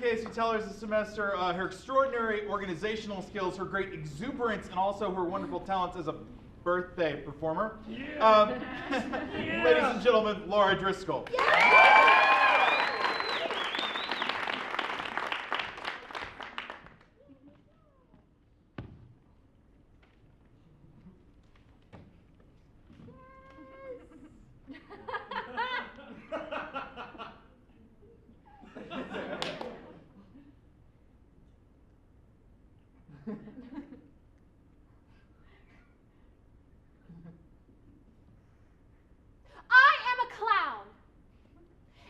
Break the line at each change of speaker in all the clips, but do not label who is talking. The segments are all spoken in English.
KSU Tellers this semester, her extraordinary organizational skills, her great exuberance, and also her wonderful talents as a birthday performer. Yeah. Ladies and gentlemen, Laura Driskill. Yeah.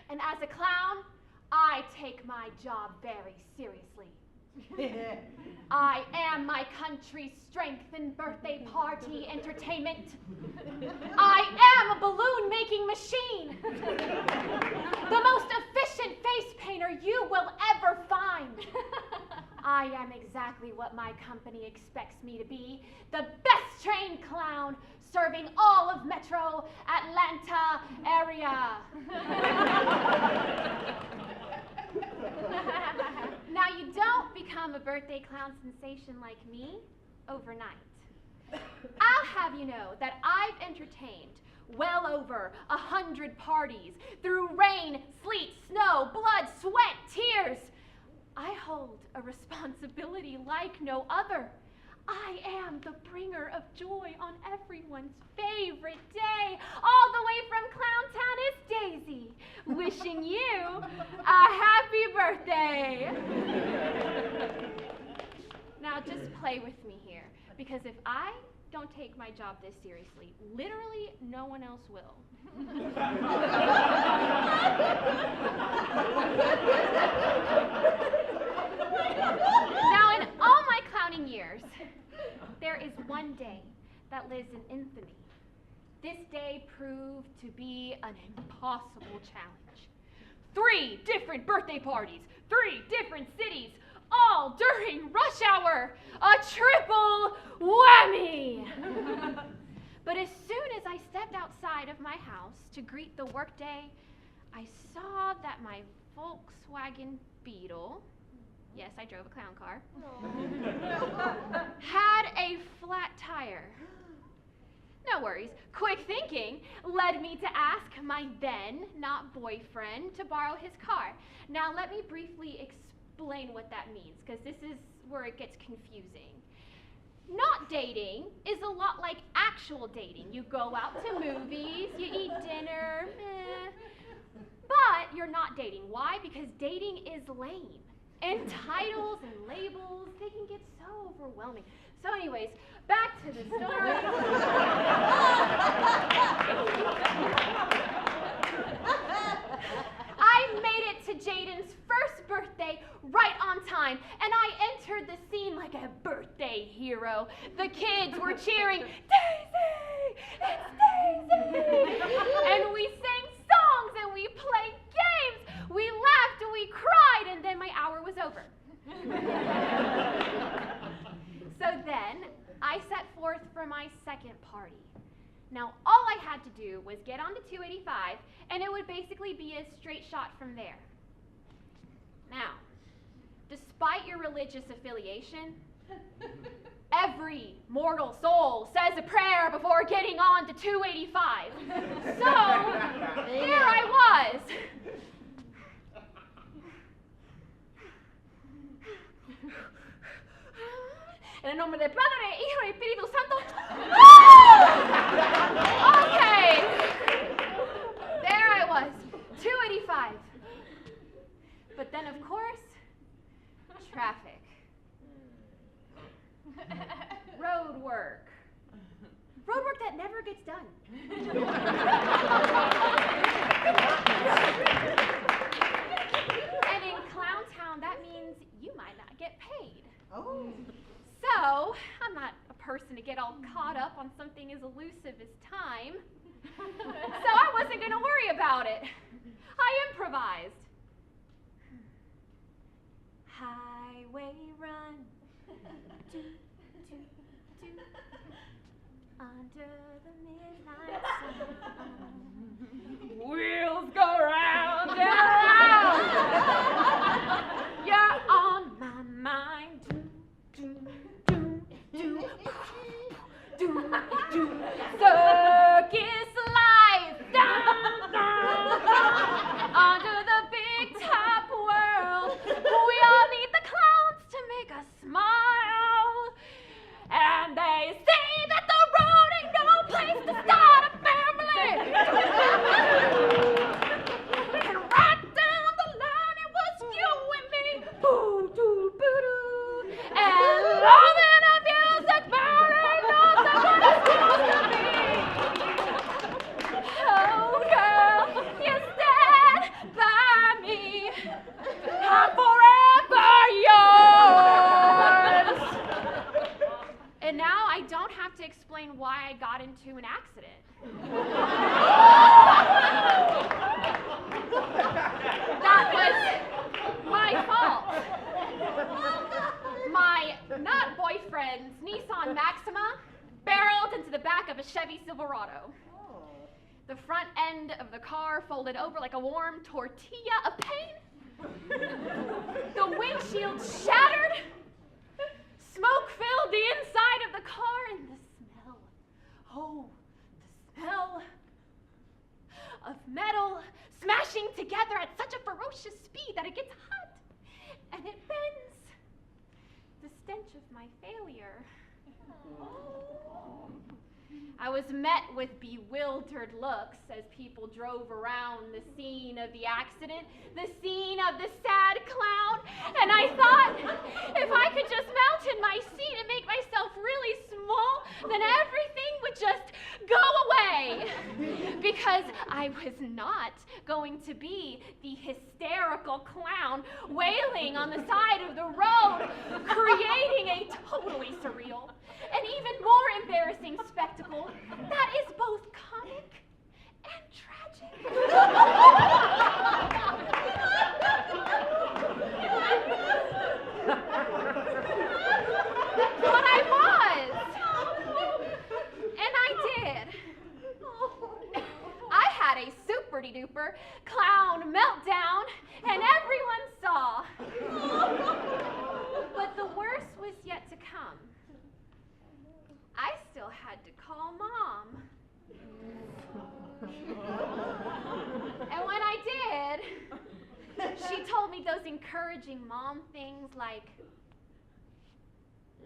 And as a clown, I take my job very seriously. I am my country's strength in birthday party entertainment. I am a balloon-making machine. The most efficient face painter you will ever find. I am exactly what my company expects me to be, the best trained clown serving all of Metro Atlanta area. Now, you don't become a birthday clown sensation like me overnight. I'll have you know that I've entertained well over 100 parties through rain, sleet, snow, blood, sweat, tears. I hold a responsibility like no other. I am the bringer of joy on everyone's favorite day. All the way from Clowntown is Daisy, wishing you a happy birthday. Now just play with me here, because if I don't take my job this seriously, literally no one else will. Now, in all my clowning years, there is one day that lives in infamy. This day proved to be an impossible challenge. 3 different birthday parties, 3 different cities, all during rush hour. A triple whammy! But as soon as I stepped outside of my house to greet the workday, I saw that my Volkswagen Beetle, yes, I drove a clown car, had a flat tire. No worries. Quick thinking led me to ask my then not boyfriend to borrow his car. Now let me briefly explain what that means, because this is where it gets confusing. Not dating is a lot like actual dating. You go out to movies, you eat dinner, but you're not dating. Why? Because dating is lame. And titles and labels, they can get so overwhelming. So anyways, back to the story. I made it to Jaden's first birthday right on time, and I entered the scene like a birthday hero. The kids were cheering, "Daisy! It's Daisy!" And we sang songs and we played games. We laughed and we cried, and then my hour was over. So then I set forth for my second party. Now, all I had to do was get onto 285, and it would basically be a straight shot from there. Now, despite your religious affiliation, every mortal soul says a prayer before getting on to 285. So, here I was. En el nombre del Padre, Hijo y Espíritu Santo. Okay. There I was, 285. But then, of course, traffic. Road work. Road work that never gets done. And in Clowntown, that means you might not get paid. Oh. So, I'm not a person to get all caught up on something as elusive as time. So I wasn't going to worry about it. I improvised. Highway run, do, do, do, under the midnight sun. Wheels go round and round. You Maxima barreled into the back of a Chevy Silverado. The front end of the car folded over like a warm tortilla of pain. The windshield shattered. Smoke filled the inside of the car, and the smell, oh, the smell of metal smashing together at such a ferocious speed that it gets hot and it bends. The stench of my failure. I was met with bewildered looks as people drove around the scene of the accident, the scene of the sad clown, and I thought if I could just melt in my seat and make myself really small, then everything would just go away. Because I was not going to be the hysterical clown wailing on the side of the road, creating a totally surreal and even more embarrassing spectacle that is both comic and tragic. But I was, and I did. I had a super-de-duper clown meltdown, and everyone saw. But the worst was yet to come. I still had to call Mom. And when I did, she told me those encouraging mom things like,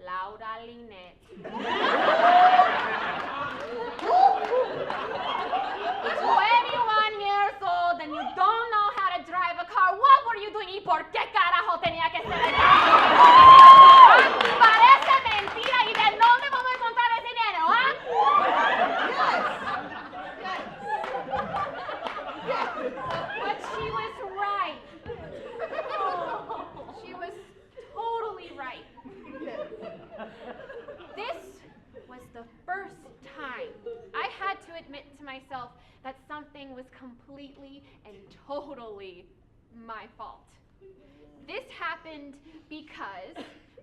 Laura Linet. 21 years old and you don't know how to drive a car. What were you doing? ¿Y por qué carajo tenía que ser el carro? Parece mentira. ¿Y de dónde vamos a encontrar ese dinero, But she was right. She was totally right. This was the first time I had to admit to myself that something was completely and totally my fault. This happened because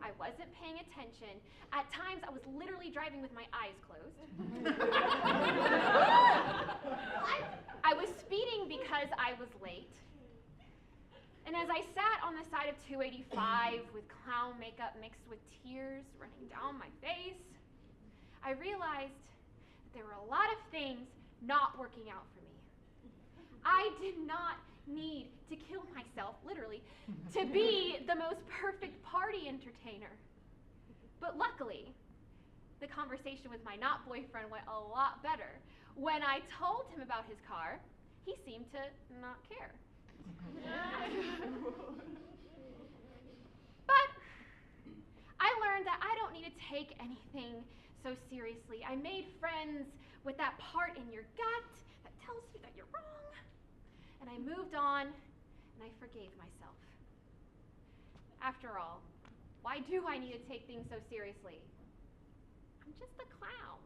I wasn't paying attention. At times, I was literally driving with my eyes closed. I was speeding because I was late. And as I sat on the side of 285 with clown makeup mixed with tears running down my face, I realized that there were a lot of things not working out for me. I did not need to kill myself, literally, to be the most perfect party entertainer. But luckily, the conversation with my not boyfriend went a lot better. When I told him about his car, he seemed to not care. But I learned that I don't need to take anything so seriously. I made friends with that part in your gut that tells you that you're wrong. And I moved on, and I forgave myself. After all, why do I need to take things so seriously? I'm just a clown.